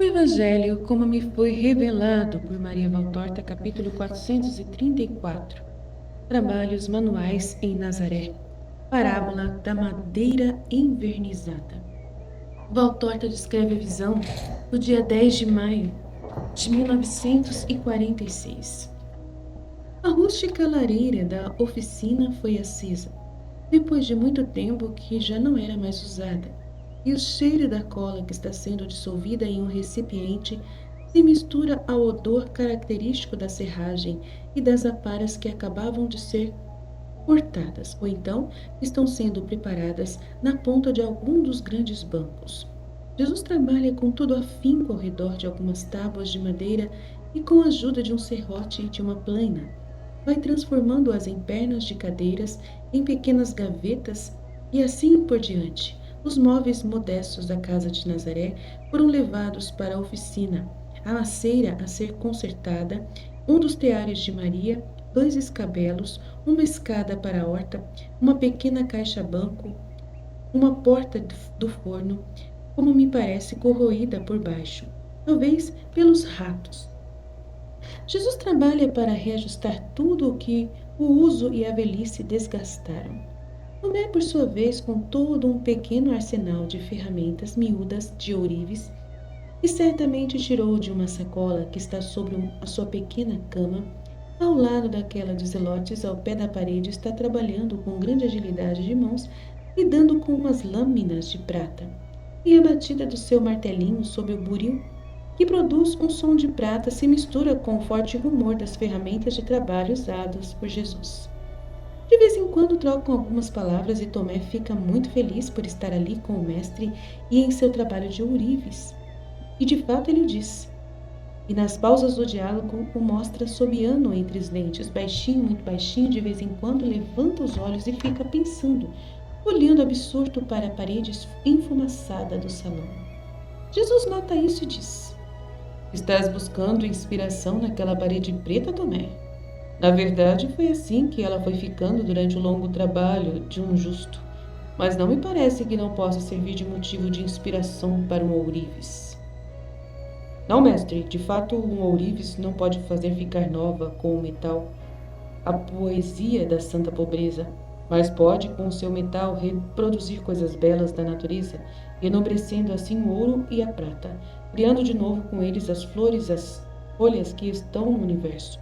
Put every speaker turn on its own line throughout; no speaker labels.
O Evangelho, como me foi revelado por Maria Valtorta, capítulo 434. Trabalhos manuais em Nazaré. Parábola da madeira envernizada. Valtorta descreve a visão do dia 10 de maio de 1946. A rústica lareira da oficina foi acesa, depois de muito tempo que já não era mais usada, e o cheiro da cola que está sendo dissolvida em um recipiente se mistura ao odor característico da serragem e das aparas que acabavam de ser cortadas, ou então estão sendo preparadas na ponta de algum dos grandes bancos. Jesus trabalha com todo afinco ao redor de algumas tábuas de madeira e com a ajuda de um serrote e de uma plana vai transformando-as em pernas de cadeiras, em pequenas gavetas e assim por diante. Os móveis modestos da casa de Nazaré foram levados para a oficina, a maceira a ser consertada, um dos teares de Maria, dois escabelos, uma escada para a horta, uma pequena caixa-banco, uma porta do forno, como me parece corroída por baixo, talvez pelos ratos. Jesus trabalha para reajustar tudo o que o uso e a velhice desgastaram. Tomé, por sua vez, com todo um pequeno arsenal de ferramentas miúdas de ourives, e certamente tirou de uma sacola que está sobre a sua pequena cama, ao lado daquela de Zelotes, ao pé da parede, está trabalhando com grande agilidade de mãos, lidando com umas lâminas de prata, e a batida do seu martelinho sob o buril que produz um som de prata se mistura com o forte rumor das ferramentas de trabalho usadas por Jesus. De vez em quando trocam algumas palavras e Tomé fica muito feliz por estar ali com o mestre e em seu trabalho de ourives. E de fato ele o diz. E nas pausas do diálogo o mostra sobeando entre os dentes, baixinho, muito baixinho, de vez em quando levanta os olhos e fica pensando, olhando absorto para a parede enfumaçada do salão. Jesus nota isso e diz: Estás buscando inspiração naquela parede preta, Tomé? Na verdade, foi assim que ela foi ficando durante o longo trabalho de um justo. Mas não me parece que não possa servir de motivo de inspiração para um ourives. Não, mestre, de fato, um ourives não pode fazer ficar nova com o metal a poesia da santa pobreza, mas pode, com o seu metal, reproduzir coisas belas da natureza, enobrecendo assim o ouro e a prata, criando de novo com eles as flores e as folhas que estão no universo.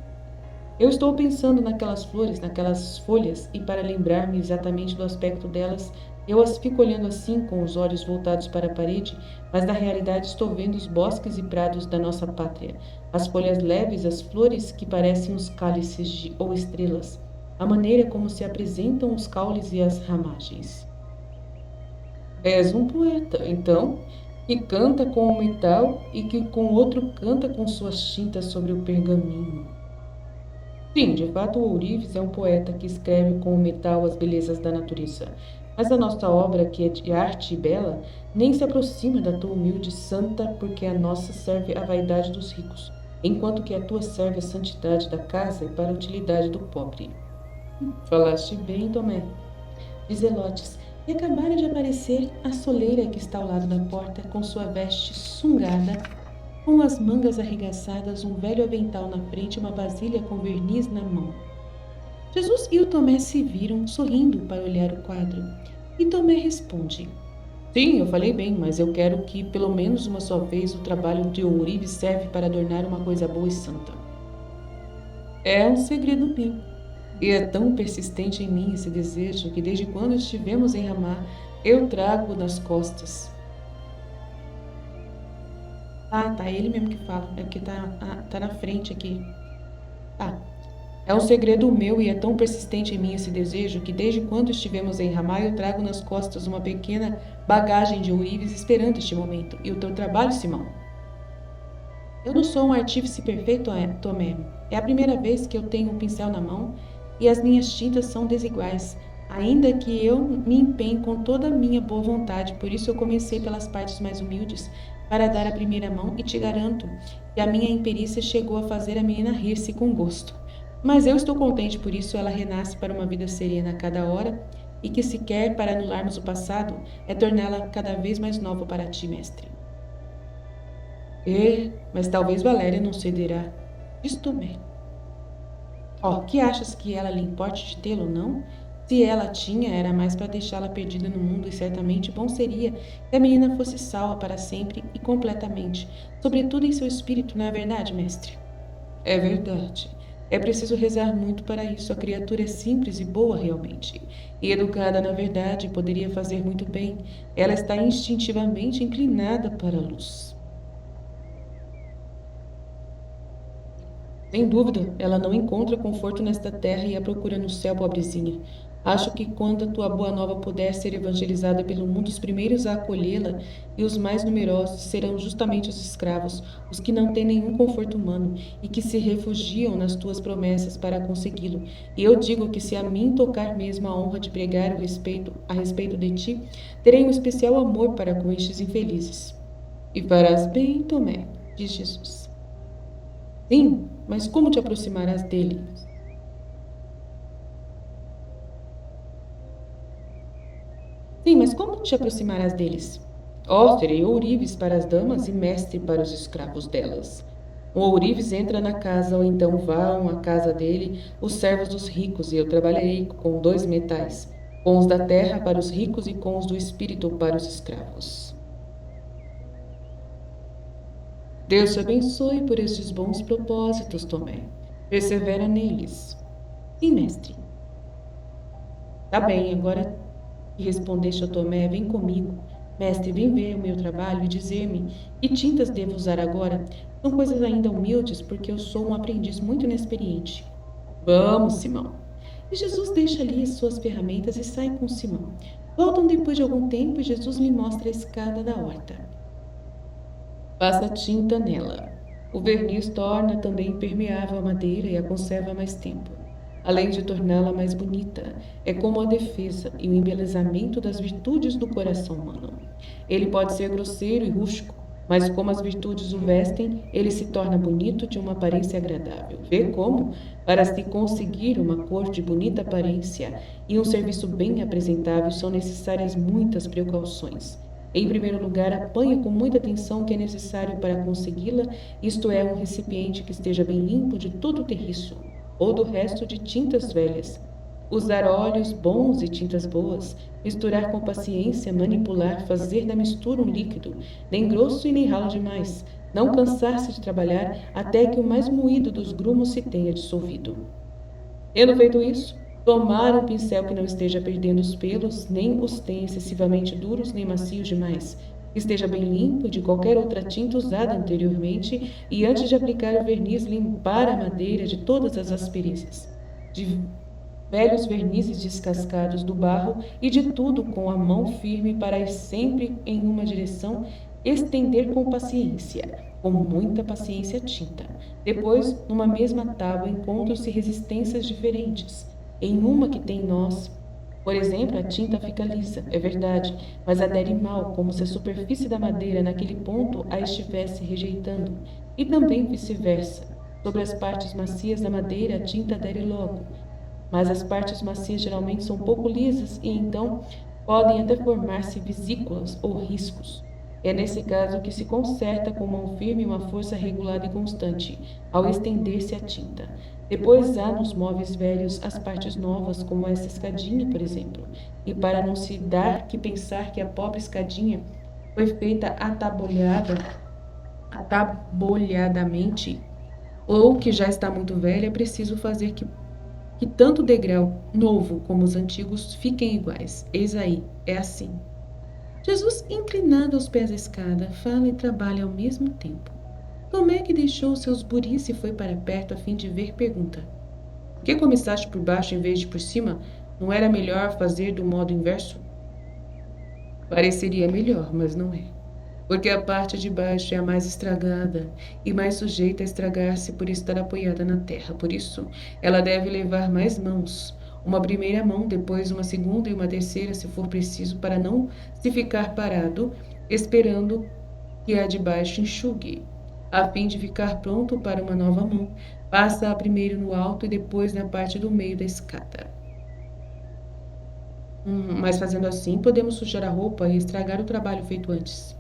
Eu estou pensando naquelas flores, naquelas folhas, e para lembrar-me exatamente do aspecto delas, eu as fico olhando assim, com os olhos voltados para a parede, mas na realidade estou vendo os bosques e prados da nossa pátria, as folhas leves, as flores que parecem os cálices ou estrelas, a maneira como se apresentam os caules e as ramagens. És um poeta, então, que canta com o metal e que com outro canta com suas tintas sobre o pergaminho. Sim, de fato, o Ourives é um poeta que escreve com o metal as belezas da natureza. Mas a nossa obra, que é de arte e bela, nem se aproxima da tua humilde santa, porque a nossa serve à vaidade dos ricos, enquanto que a tua serve à santidade da casa e para a utilidade do pobre. Falaste bem, Tomé. Diz Zelotes, e acabara de aparecer a soleira que está ao lado da porta, com sua veste sungada, com as mangas arregaçadas, um velho avental na frente e uma vasilha com verniz na mão. Jesus e o Tomé se viram, sorrindo, para olhar o quadro. E Tomé responde: Sim, eu falei bem, mas eu quero que, pelo menos uma só vez, o trabalho de ourives serve para adornar uma coisa boa e santa. É um segredo meu. E é tão persistente em mim esse desejo que, desde quando estivemos em Ramá, eu trago nas costas. Ah, tá, é ele mesmo que fala, é porque tá na frente aqui. Ah, é um segredo meu e é tão persistente em mim esse desejo que desde quando estivemos em Ramá eu trago nas costas uma pequena bagagem de ourives esperando este momento. E o teu trabalho, Simão? Eu não sou um artífice perfeito, Tomé. É a primeira vez que eu tenho um pincel na mão e as minhas tintas são desiguais, ainda que eu me empenhe com toda a minha boa vontade. Por isso eu comecei pelas partes mais humildes, para dar a primeira mão, e te garanto que a minha imperícia chegou a fazer a menina rir-se com gosto. Mas eu estou contente por isso, ela renasce para uma vida serena a cada hora, e que se quer para anularmos o passado, é torná-la cada vez mais nova para ti, mestre. Mas talvez Valéria não cederá. Diz Tomé. Ó, que achas que ela lhe importe de tê-lo, não? Se ela tinha, era mais para deixá-la perdida no mundo, e certamente bom seria que a menina fosse salva para sempre e completamente, sobretudo em seu espírito, não é verdade, mestre? É verdade. É preciso rezar muito para isso. A criatura é simples e boa realmente. E educada, na verdade, poderia fazer muito bem. Ela está instintivamente inclinada para a luz. Sem dúvida, ela não encontra conforto nesta terra e a procura no céu, pobrezinha. Acho que quando a tua boa nova puder ser evangelizada pelo mundo, os primeiros a acolhê-la e os mais numerosos serão justamente os escravos, os que não têm nenhum conforto humano e que se refugiam nas tuas promessas para consegui-lo. E eu digo que se a mim tocar mesmo a honra de pregar a respeito de ti, terei um especial amor para com estes infelizes. E farás bem, Tomé, diz Jesus. Sim, mas como te aproximarás dele? Sim, mas como te aproximarás deles? Oh, serei ourives para as damas e mestre para os escravos delas. O ourives entra na casa, ou então vão à casa dele os servos dos ricos, e eu trabalharei com dois metais, com os da terra para os ricos e com os do espírito para os escravos. Deus te abençoe por estes bons propósitos, Tomé. Persevera neles. Sim, mestre. Tá bem, agora que respondeste a Tomé, vem comigo. Mestre, vem ver o meu trabalho e dizer-me que tintas devo usar agora. São coisas ainda humildes, porque eu sou um aprendiz muito inexperiente. Vamos, Simão. E Jesus deixa ali as suas ferramentas e sai com Simão. Voltam depois de algum tempo e Jesus lhe mostra a escada da horta. Passa tinta nela. O verniz torna também impermeável a madeira e a conserva mais tempo, além de torná-la mais bonita. É como a defesa e o embelezamento das virtudes do coração humano. Ele pode ser grosseiro e rústico, mas como as virtudes o vestem, ele se torna bonito de uma aparência agradável. Vê como, para se conseguir uma cor de bonita aparência e um serviço bem apresentável, são necessárias muitas precauções. Em primeiro lugar, apanhe com muita atenção o que é necessário para consegui-la, isto é, um recipiente que esteja bem limpo de todo o terriço, ou do resto de tintas velhas. Usar óleos bons e tintas boas, misturar com paciência, manipular, fazer da mistura um líquido, nem grosso e nem ralo demais. Não cansar-se de trabalhar até que o mais moído dos grumos se tenha dissolvido. Tendo feito isso, tomar um pincel que não esteja perdendo os pelos, nem os tenha excessivamente duros nem macios demais, que esteja bem limpo de qualquer outra tinta usada anteriormente, e antes de aplicar o verniz, limpar a madeira de todas as asperezas, de velhos vernizes descascados do barro e de tudo com a mão firme para ir sempre em uma direção, estender com paciência, com muita paciência a tinta. Depois, numa mesma tábua encontram-se resistências diferentes. Em uma que tem nós, por exemplo, a tinta fica lisa, é verdade, mas adere mal, como se a superfície da madeira naquele ponto a estivesse rejeitando. E também vice-versa. Sobre as partes macias da madeira, a tinta adere logo, mas as partes macias geralmente são pouco lisas e então podem até formar-se vesículas ou riscos. É nesse caso que se conserta com mão firme uma força regulada e constante, ao estender-se a tinta. Depois há nos móveis velhos as partes novas, como essa escadinha, por exemplo. E para não se dar que pensar que a pobre escadinha foi feita atabolhadamente, ou que já está muito velha, é preciso fazer que tanto o degrau novo como os antigos fiquem iguais. Eis aí, é assim. Jesus, inclinado aos pés da escada, fala e trabalha ao mesmo tempo. Tomé, que deixou seus buris e foi para perto a fim de ver, pergunta: Por que começaste por baixo em vez de por cima? Não era melhor fazer do modo inverso? Pareceria melhor, mas não é. Porque a parte de baixo é a mais estragada e mais sujeita a estragar-se por estar apoiada na terra. Por isso, ela deve levar mais mãos. Uma primeira mão, depois uma segunda e uma terceira, se for preciso, para não se ficar parado, esperando que a de baixo enxugue. A fim de ficar pronto para uma nova mão, passa-a primeiro no alto e depois na parte do meio da escada. Mas fazendo assim, podemos sujar a roupa e estragar o trabalho feito antes.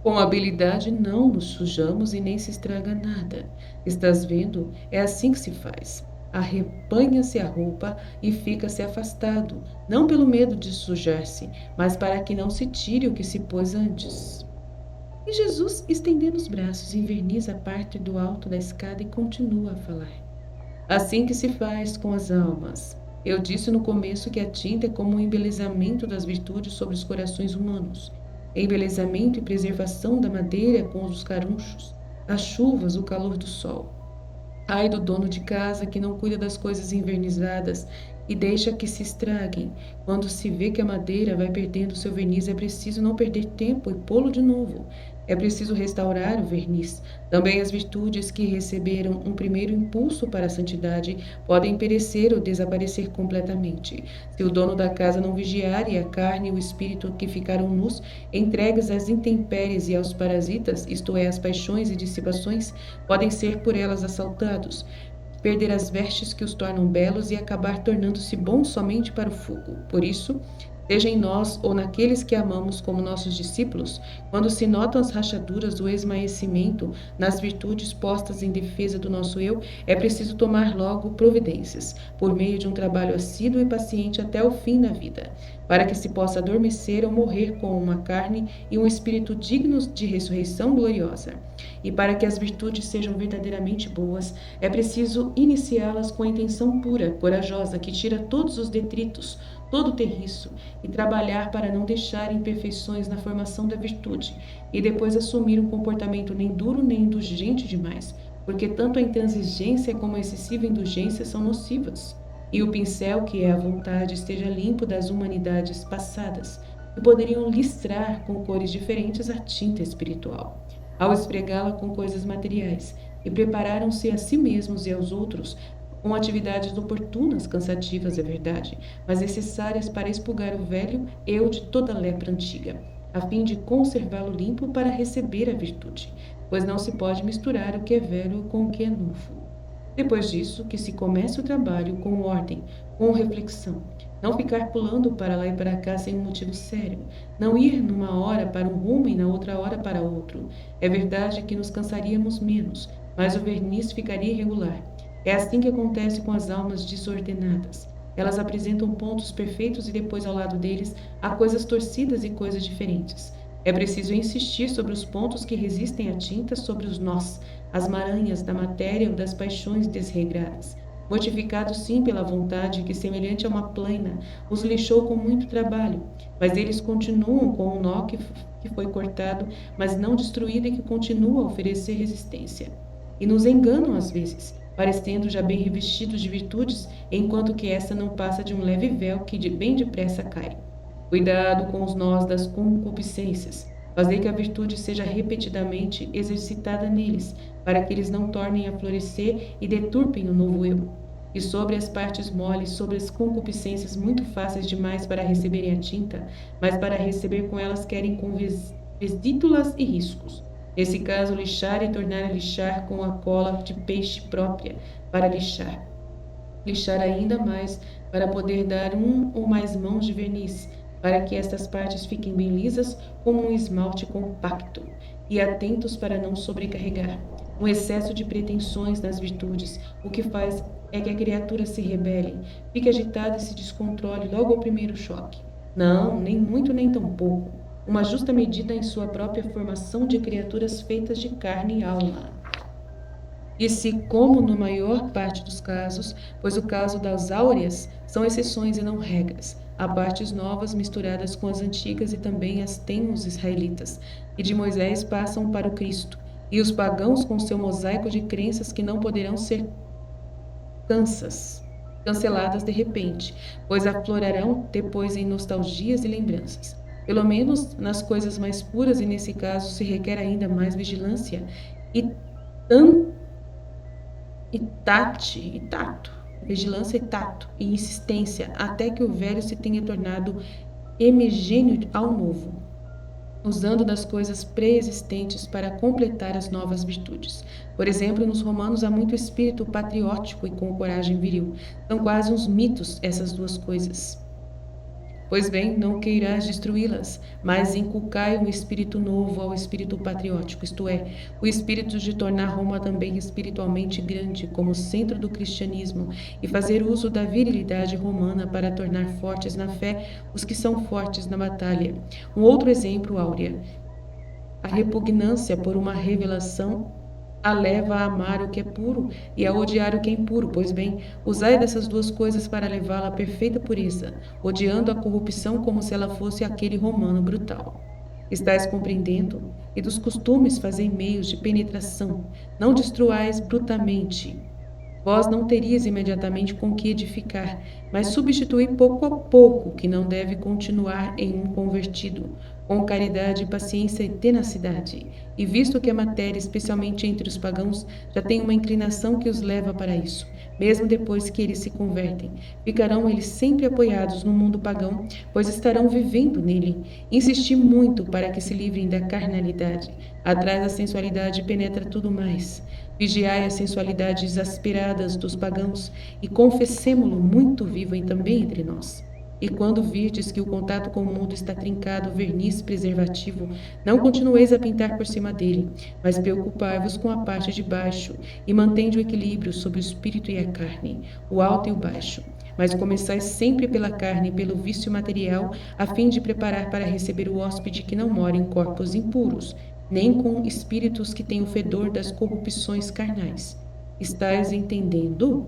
Com habilidade não nos sujamos e nem se estraga nada. Estás vendo? É assim que se faz. Arrepanha-se a roupa e fica-se afastado, não pelo medo de sujar-se, mas para que não se tire o que se pôs antes. E Jesus, estendendo os braços, inverniza a parte do alto da escada e continua a falar. Assim que se faz com as almas. Eu disse no começo que a tinta é como um embelezamento das virtudes sobre os corações humanos. Embelezamento e preservação da madeira com os carunchos, as chuvas, o calor do sol. Ai do dono de casa que não cuida das coisas envernizadas e deixa que se estraguem. Quando se vê que a madeira vai perdendo seu verniz, é preciso não perder tempo e pô-lo de novo. É preciso restaurar o verniz. Também as virtudes que receberam um primeiro impulso para a santidade podem perecer ou desaparecer completamente. Se o dono da casa não vigiar e a carne e o espírito que ficaram nus, entregues às intempéries e aos parasitas, isto é, às paixões e dissipações, podem ser por elas assaltados, perder as vestes que os tornam belos e acabar tornando-se bons somente para o fogo. Por isso, seja em nós ou naqueles que amamos como nossos discípulos, quando se notam as rachaduras do esmaecimento nas virtudes postas em defesa do nosso eu, é preciso tomar logo providências, por meio de um trabalho assíduo e paciente até o fim da vida, para que se possa adormecer ou morrer com uma carne e um espírito dignos de ressurreição gloriosa. E para que as virtudes sejam verdadeiramente boas, é preciso iniciá-las com a intenção pura, corajosa, que tira todos os detritos, todo o terriço, e trabalhar para não deixar imperfeições na formação da virtude, e depois assumir um comportamento nem duro nem indulgente demais, porque tanto a intransigência como a excessiva indulgência são nocivas. E o pincel, que é a vontade, esteja limpo das humanidades passadas, que poderiam listrar com cores diferentes a tinta espiritual. Ao esfregá-la com coisas materiais, e prepararam-se a si mesmos e aos outros com atividades oportunas, cansativas, é verdade, mas necessárias para expurgar o velho eu de toda a lepra antiga, a fim de conservá-lo limpo para receber a virtude, pois não se pode misturar o que é velho com o que é novo. Depois disso, que se comece o trabalho com ordem, com reflexão. Não ficar pulando para lá e para cá sem um motivo sério. Não ir numa hora para um rumo e na outra hora para outro. É verdade que nos cansaríamos menos, mas o verniz ficaria irregular. É assim que acontece com as almas desordenadas. Elas apresentam pontos perfeitos e depois ao lado deles há coisas torcidas e coisas diferentes. É preciso insistir sobre os pontos que resistem à tinta, sobre os nós, as maranhas da matéria ou das paixões desregradas. Mortificados sim pela vontade que, semelhante a uma plana, os lixou com muito trabalho, mas eles continuam com o nó que foi cortado, mas não destruído e que continua a oferecer resistência. E nos enganam às vezes, parecendo já bem revestidos de virtudes, enquanto que essa não passa de um leve véu que bem depressa cai. Cuidado com os nós das concupiscências. Fazei que a virtude seja repetidamente exercitada neles, para que eles não tornem a florescer e deturpem o novo eu. E sobre as partes moles, sobre as concupiscências muito fáceis demais para receberem a tinta, mas para receber com elas querem com vesículas e riscos. Nesse caso, lixar e tornar a lixar com a cola de peixe própria para lixar. Lixar ainda mais para poder dar um ou mais mãos de verniz, para que estas partes fiquem bem lisas como um esmalte compacto, e atentos para não sobrecarregar. Um excesso de pretensões nas virtudes, o que faz é que a criatura se rebele, fique agitada e se descontrole logo ao primeiro choque. Não, nem muito nem tão pouco. Uma justa medida em sua própria formação de criaturas feitas de carne e alma. E se, como na maior parte dos casos, pois o caso das áureas são exceções e não regras, há partes novas misturadas com as antigas e também as têm os israelitas, e de Moisés passam para o Cristo, e os pagãos com seu mosaico de crenças que não poderão ser canceladas de repente, pois aflorarão depois em nostalgias e lembranças. Pelo menos nas coisas mais puras, e nesse caso se requer ainda mais vigilância e tanto tato, vigilância e tato, e insistência, até que o velho se tenha tornado homogêneo ao novo, usando das coisas pré-existentes para completar as novas virtudes. Por exemplo, nos romanos há muito espírito patriótico e com coragem viril. São quase uns mitos essas duas coisas. Pois bem, não queirás destruí-las, mas inculcai um espírito novo ao espírito patriótico, isto é, o espírito de tornar Roma também espiritualmente grande, como centro do cristianismo, e fazer uso da virilidade romana para tornar fortes na fé os que são fortes na batalha. Um outro exemplo, Áurea, a repugnância por uma revelação a leva a amar o que é puro e a odiar o que é impuro. Pois bem, usai dessas duas coisas para levá-la à perfeita pureza, odiando a corrupção como se ela fosse aquele romano brutal. Estais compreendendo? E dos costumes fazei meios de penetração. Não destruais brutalmente. Vós não terias imediatamente com que edificar, mas substituí pouco a pouco, que não deve continuar em um convertido, com caridade, paciência e tenacidade. E visto que a matéria, especialmente entre os pagãos, já tem uma inclinação que os leva para isso, mesmo depois que eles se convertem, ficarão eles sempre apoiados no mundo pagão, pois estarão vivendo nele. Insisti muito para que se livrem da carnalidade. Atrás da sensualidade penetra tudo mais. Vigiai as sensualidades exasperadas dos pagãos e confessemo-lo muito vivo também entre nós. E quando virdes que o contato com o mundo está trincado verniz preservativo, não continueis a pintar por cima dele, mas preocupai-vos com a parte de baixo e mantende o equilíbrio sobre o espírito e a carne, o alto e o baixo. Mas começais sempre pela carne e pelo vício material, a fim de preparar para receber o hóspede que não mora em corpos impuros, nem com espíritos que têm o fedor das corrupções carnais. Estais entendendo?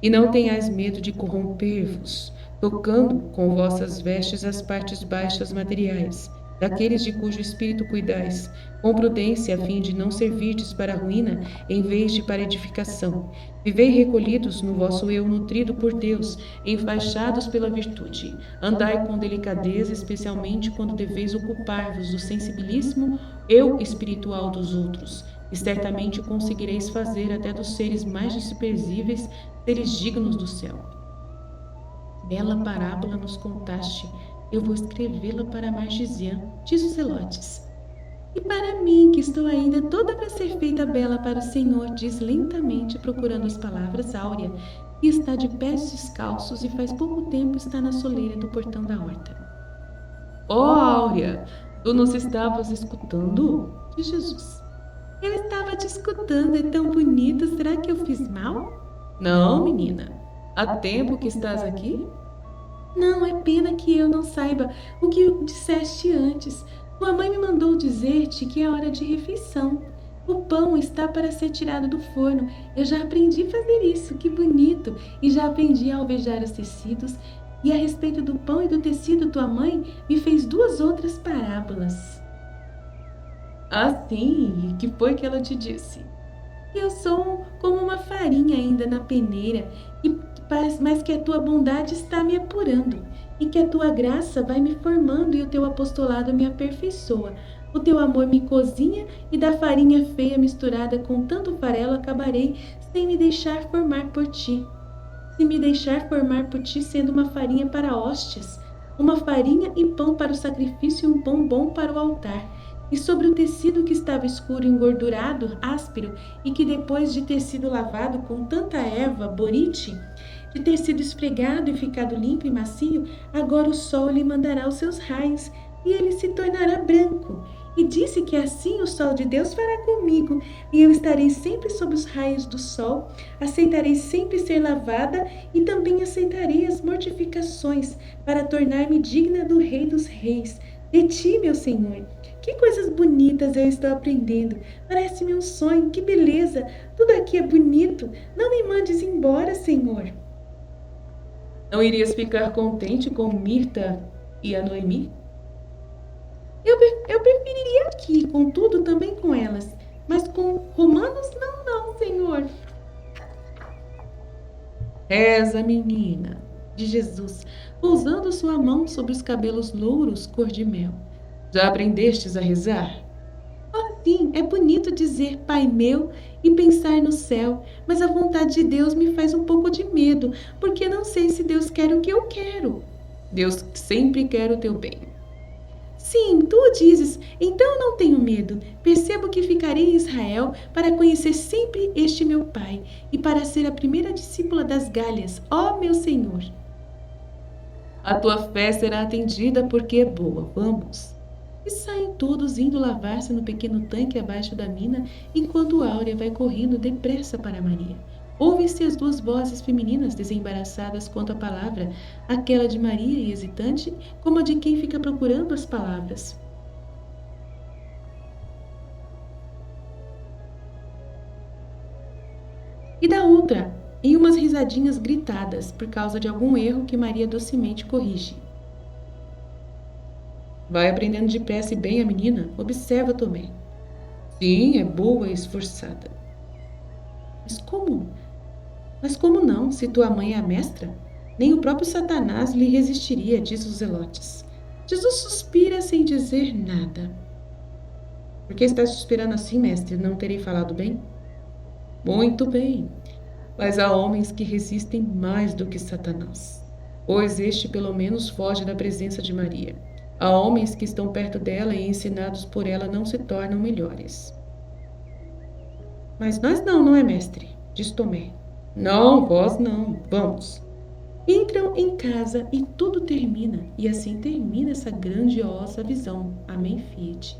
E não tenhais medo de corromper-vos, tocando com vossas vestes as partes baixas materiais, daqueles de cujo espírito cuidais, com prudência, a fim de não servirdes para a ruína, em vez de para a edificação. Vivei recolhidos no vosso eu nutrido por Deus, enfaixados pela virtude. Andai com delicadeza, especialmente quando deveis ocupar-vos do sensibilíssimo eu espiritual dos outros. E certamente conseguireis fazer até dos seres mais desprezíveis seres dignos do céu. Bela parábola nos contaste, eu vou escrevê-la para Margisian, diz os Zelotes. E para mim, que estou ainda toda para ser feita bela para o Senhor, diz lentamente, procurando as palavras, Áurea, que está de pés descalços e faz pouco tempo está na soleira do portão da horta. Ó Áurea, tu nos estavas escutando? Diz Jesus. Eu estava te escutando, é tão bonito, será que eu fiz mal? Não, menina. Há tempo que estás aqui? Não, é pena que eu não saiba o que disseste antes. Tua mãe me mandou dizer-te que é hora de refeição. O pão está para ser tirado do forno. Eu já aprendi a fazer isso, que bonito! E já aprendi a alvejar os tecidos. E a respeito do pão e do tecido, tua mãe me fez duas outras parábolas. Ah, sim? E que foi que ela te disse? Eu sou como uma farinha ainda na peneira, mas que a tua bondade está me apurando, e que a tua graça vai me formando e o teu apostolado me aperfeiçoa. O teu amor me cozinha e da farinha feia misturada com tanto farelo acabarei sem me deixar formar por ti. Se me deixar formar por ti sendo uma farinha para hóstias, uma farinha e pão para o sacrifício e um pão bom para o altar. E sobre o tecido que estava escuro, engordurado, áspero, e que depois de ter sido lavado com tanta erva, borite, de ter sido esfregado e ficado limpo e macio, agora o sol lhe mandará os seus raios, e ele se tornará branco. E disse que assim o sol de Deus fará comigo, e eu estarei sempre sob os raios do sol, aceitarei sempre ser lavada, e também aceitarei as mortificações, para tornar-me digna do Rei dos Reis, de ti, meu Senhor. Que coisas bonitas eu estou aprendendo. Parece-me um sonho, que beleza. Tudo aqui é bonito. Não me mandes embora, Senhor. Não irias ficar contente com Mirta e a Noemi? Eu preferiria aqui, contudo, também com elas. Mas com romanos, não, Senhor. Reza, menina, de Jesus, pousando sua mão sobre os cabelos louros cor de mel. Já aprendestes a rezar? Oh, sim, é bonito dizer Pai meu e pensar no céu, mas a vontade de Deus me faz um pouco de medo, porque não sei se Deus quer o que eu quero. Deus sempre quer o teu bem. Sim, tu o dizes, então não tenho medo. Percebo que ficarei em Israel para conhecer sempre este meu Pai e para ser a primeira discípula das Galhas, ó meu Senhor. A tua fé será atendida porque é boa. Vamos. E saem todos indo lavar-se no pequeno tanque abaixo da mina, enquanto Áurea vai correndo depressa para Maria. Ouvem-se as duas vozes femininas desembaraçadas quanto à palavra, aquela de Maria hesitante, como a de quem fica procurando as palavras. E da outra, em umas risadinhas gritadas por causa de algum erro que Maria docemente corrige. Vai aprendendo depressa e bem a menina, observa Tomé. Sim, é boa e esforçada. Mas como? Mas como não, se tua mãe é a mestra? Nem o próprio Satanás lhe resistiria, diz os zelotes. Jesus suspira sem dizer nada. Por que estás suspirando assim, mestre? Não terei falado bem? Muito bem, mas há homens que resistem mais do que Satanás, pois este pelo menos foge da presença de Maria. Há homens que estão perto dela e ensinados por ela não se tornam melhores. Mas nós não, não é, mestre? Diz Tomé. Não, vós não. Vamos. Entram em casa e tudo termina, e assim termina essa grandiosa visão. Amém, Fiat.